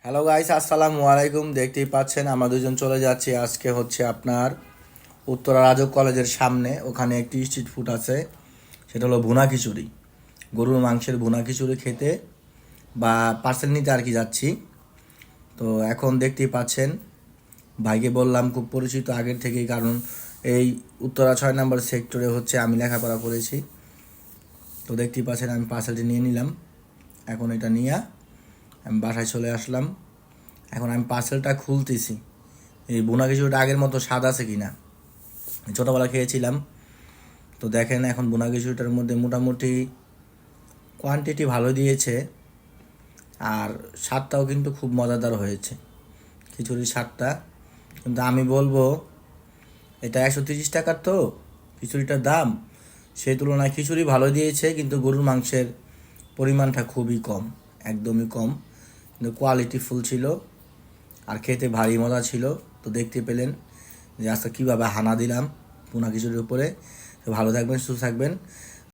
Hello guys, আসসালামু আলাইকুম। দেখতেই পাচ্ছেন আমরা দুজন চলে যাচ্ছি আজকে হচ্ছে আপনার উত্তরা রাজক কলেজের সামনে। ওখানে একটি স্ট্রিট ফুড আছে, সেটা হলো ভুনা খিচুড়ি। গরুর মাংসের ভুনা খিচুড়ি খেতে বা পার্সেল নিতে আর কি যাচ্ছি। তো এখন দেখতেই পাচ্ছেন, ভাইকে বললাম খুব পরিচিত আগের থেকেই, কারণ এই উত্তরা 6 নম্বর সেক্টরে হচ্ছে আমি লেখাপড়া করেছি। তো দেখতেই পাচ্ছেন আমি পার্সেলটি নিয়ে নিলাম। এখন এটা নিয়ে আমি বাসায় চলে আসলাম। এখন আমি পার্সেলটা খুলতেছি, এই বোনা খিচুড়িটা আগের মতো স্বাদ আছে কিনা। ছোটোবেলা খেয়েছিলাম। তো দেখেন এখন বোনা খিচুড়িটার মধ্যে মোটামুটি কোয়ান্টিটি ভালো দিয়েছে, আর স্বাদটাও কিন্তু খুব মজাদার হয়েছে খিচুড়ির স্বাদটা। কিন্তু আমি বলবো এটা 130 টাকার, তো খিচুড়িটার দাম, সেই তুলনায় খিচুড়ি ভালো দিয়েছে, কিন্তু গরুর মাংসের পরিমাণটা খুবই কম, একদমই কম, কিন্তু কোয়ালিটি ফুল ছিল আর খেতে ভারী মজা ছিল। তো দেখতে পেলেন যে আজকে কীভাবে হানা দিলাম ভুনা খিচুড়ির উপরে। তো ভালো থাকবেন, সুস্থ থাকবেন।